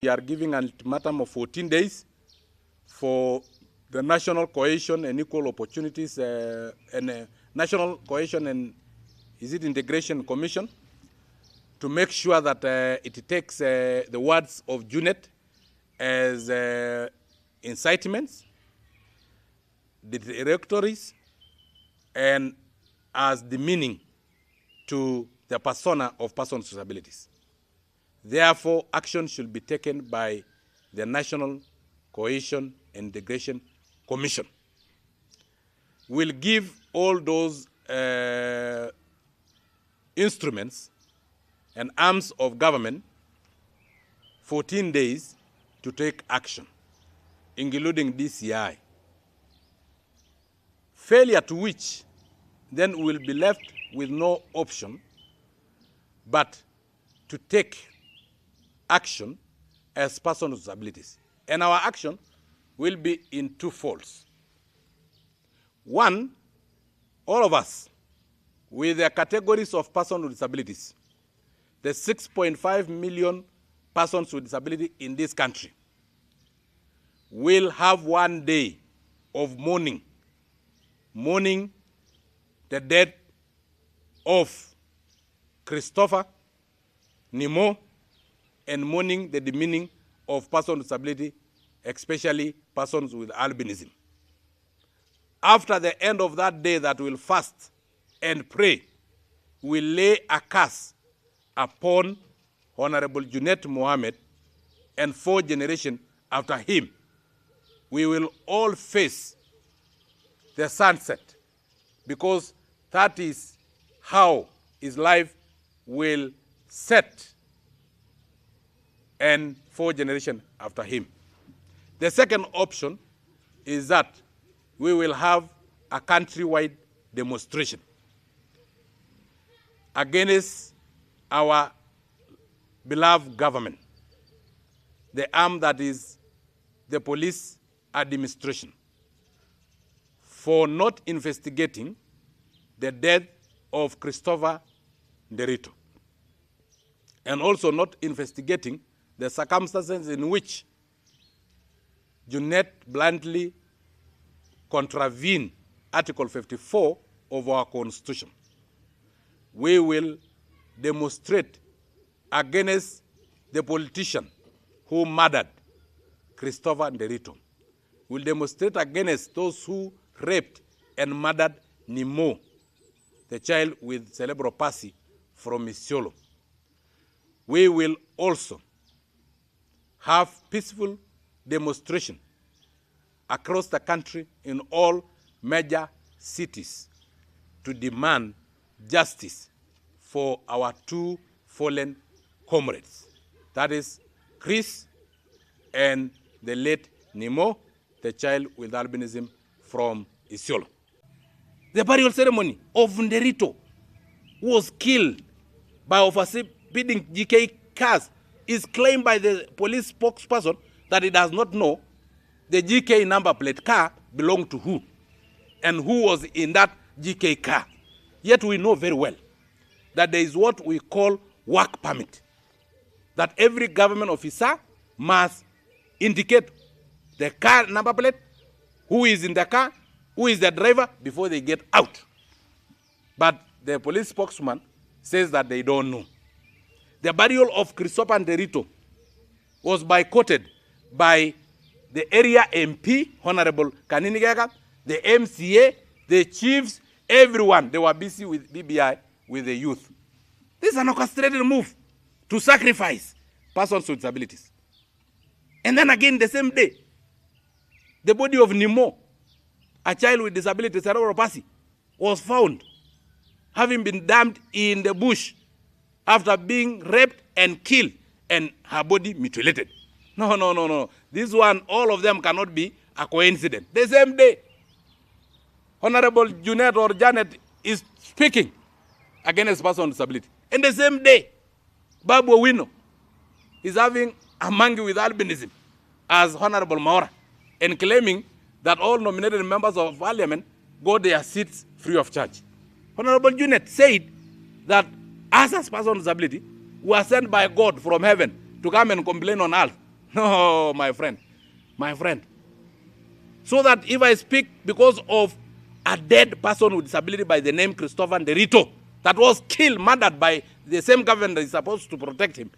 We are giving an ultimatum of 14 days for the National Cohesion and Equal Opportunities National Cohesion and Integration Commission to make sure that it takes the words of Junet as incitements, directories, and as the meaning to the persona of persons with disabilities. Therefore, action should be taken by the National Cohesion and Integration Commission. We'll give all those instruments and arms of government 14 days to take action, including DCI. Failure to which then will be left with no option but to take action as persons with disabilities. And our action will be in two folds. One, all of us with the categories of persons with disabilities, the 6.5 million persons with disability in this country, will have 1 day of mourning the death of Christopher Nimo, and mourning the demeaning of persons with disability, especially persons with albinism. After the end of that day that we'll fast and pray, we'll lay a curse upon Honorable Junet Mohamed and 4 generations after him. We will all face the sunset, because that is how his life will set, and 4 generations after him. The second option is that we will have a countrywide demonstration against our beloved government, the arm that is the police administration, for not investigating the death of Christopher Nderito, and also not investigating the circumstances in which Junet bluntly contravened Article 54 of our Constitution. We will demonstrate against the politician who murdered Christopher Nderito. We'll demonstrate against those who raped and murdered Nimo, the child with cerebral palsy from Isiolo. We will also have peaceful demonstration across the country in all major cities to demand justice for our 2 fallen comrades. That is Chris and the late Nimo, the child with albinism from Isiolo. The burial ceremony of Nderito was killed by overspeeding GK cars. Is claimed by the police spokesperson that he does not know the GK number plate car belonged to who and who was in that GK car. Yet we know very well that there is what we call work permit, that every government officer must indicate the car number plate, who is in the car, who is the driver, before they get out. But the police spokesman says that they don't know. The burial of Christopher Nderito was boycotted by the area MP, Honorable Kaninigaga, the MCA, the chiefs, everyone. They were busy with BBI, with the youth. This is an orchestrated move to sacrifice persons with disabilities. And then again, the same day, the body of Nimo, a child with disability, cerebral palsy, was found having been dumped in the bush after being raped and killed, and her body mutilated. No. This one, all of them cannot be a coincidence. The same day, Honorable Junet or Junet is speaking against persons with disability. And the same day, Babu Owino is having a monkey with albinism as Honorable Maura, and claiming that all nominated members of parliament got their seats free of charge. Honorable Junet said that us as persons with disability were sent by God from heaven to come and complain on earth No, my friend. My friend. So that if I speak because of a dead person with disability by the name Christopher Nderito that was killed, murdered by the same government that is supposed to protect him,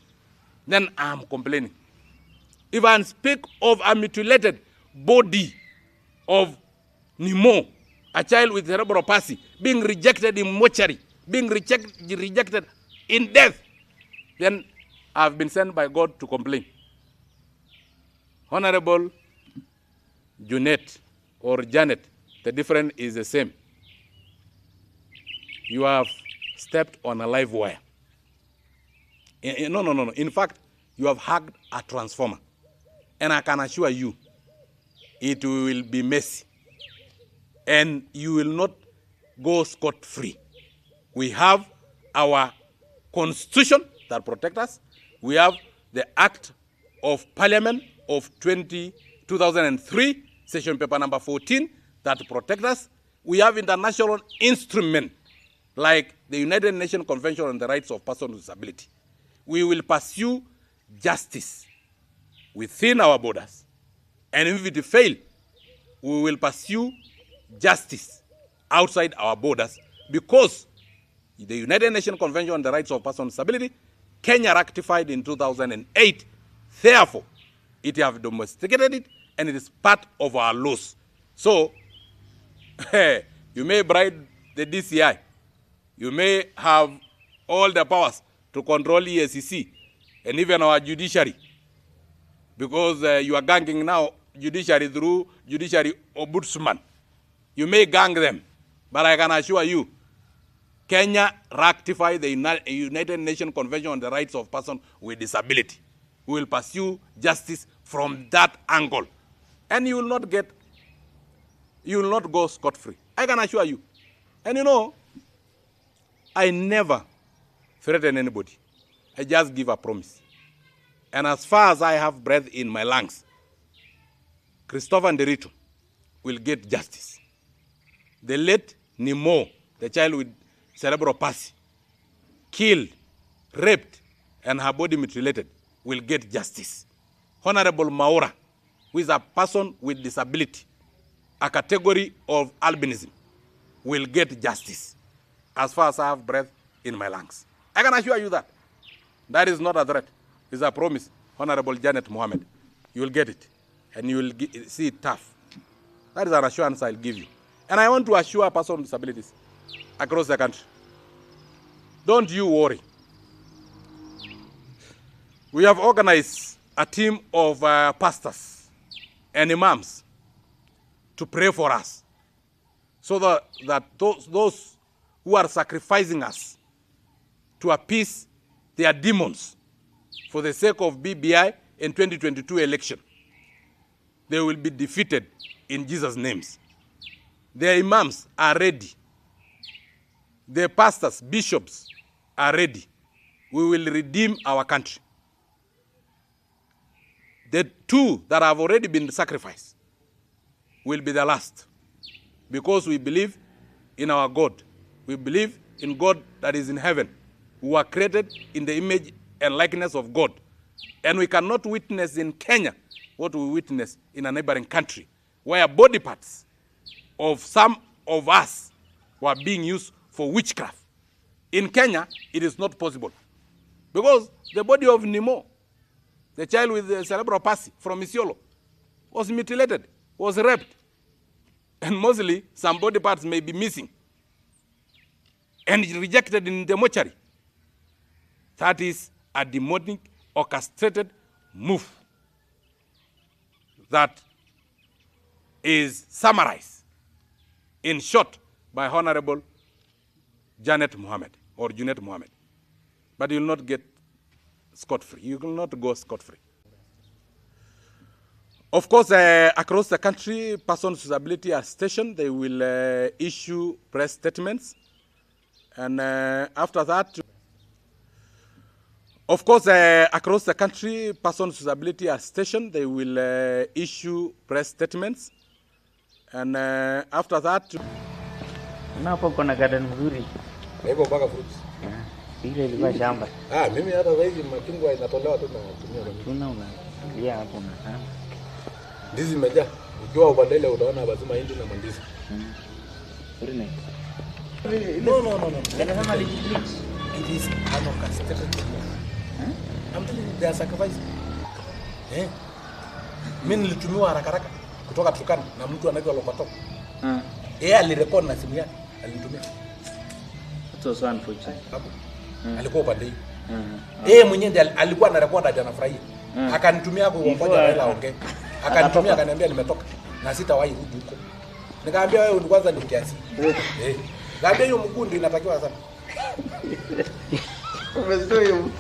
then I'm complaining. If I speak of a mutilated body of Nimo, a child with cerebral palsy, being rejected in mortuary, being rejected in death, then I've been sent by God to complain. Honorable Junet or Janet, the difference is the same. You have stepped on a live wire. No. In fact, you have hugged a transformer. And I can assure you, it will be messy. And you will not go scot-free. We have our constitution that protects us. We have the Act of Parliament of 2003, session paper number 14, that protects us. We have international instruments like the United Nations Convention on the Rights of Persons with Disability. We will pursue justice within our borders. And if it fails, we will pursue justice outside our borders, because the United Nations Convention on the Rights of Persons with Disability, Kenya ratified in 2008. Therefore, it has domesticated it, and it is part of our laws. So, you may bribe the DCI. You may have all the powers to control EACC and even our judiciary, because you are ganging now judiciary through judiciary ombudsman. You may gang them, but I can assure you, Kenya ratified the United Nations Convention on the Rights of Persons with Disability. We will pursue justice from that angle. And you will not go scot-free. I can assure you. And you know, I never threaten anybody. I just give a promise. And as far as I have breath in my lungs, Christopher Nderito will get justice. The late Nimo, the child with cerebral palsy, killed, raped, and her body mutilated, will get justice. Honorable Maura, who is a person with disability, a category of albinism, will get justice as far as I have breath in my lungs. I can assure you that. That is not a threat. It's a promise. Honorable Junet Mohamed, you will get it, and you will see it tough. That is an assurance I'll give you. And I want to assure persons with disabilities across the country, don't you worry. We have organized a team of pastors and imams to pray for us, so that those who are sacrificing us to appease their demons for the sake of BBI in 2022 election, they will be defeated in Jesus' names. Their imams are ready. Their pastors, bishops are ready. We will redeem our country. The two that have already been sacrificed will be the last, because we believe in our God. We believe in God that is in heaven, who are created in the image and likeness of God. And we cannot witness in Kenya what we witness in a neighboring country, where body parts of some of us were being used for witchcraft. In Kenya, it is not possible, because the body of Nimo, the child with the cerebral palsy from Isiolo, was mutilated, was raped, and mostly some body parts may be missing and rejected in the mortuary. That is a demonic, orchestrated move that is summarized in short by Honorable Junet Mohamed or Junet Mohamed. But you will not get scot-free. You will not go scot-free. Of course, across the country, persons with disability are stationed. They will issue press statements. And after that, of course, across the country, persons with disability are stationed. They will issue press statements. And after that, Hapo kuna garden nzuri. Hapo mpaka fruits. Ile ilikuwa shamba. Mimi hata sasa hivi machungwa inatolewa tu na tumia. Tuna Ndio hapo na. Ndizi imejaa. Ukiwa upande ile utaona bazima hindi na mandizi. Urine. No. Anasema bleach. It is unorchestrated. I'm telling you, they are sacrificing. Mimi nilitumiwa haraka kutoka Turkana na mtu anaitwa Lokoto. Yeye alirekodi na simu yake, alinitumia. So unfortunate. Alikuwa upande hii. Yeye mwenyewe alikuwa anarekodi hadi anafurahia. Akanitumia kwa mmoja wala ongea. Akanitumia akaniambia nimetoka na sitawahi rudi huko. Nikamwambia wewe kwanza ni kiasi. Ngambia hiyo mkundi inatakiwa sana. Umesema hiyo.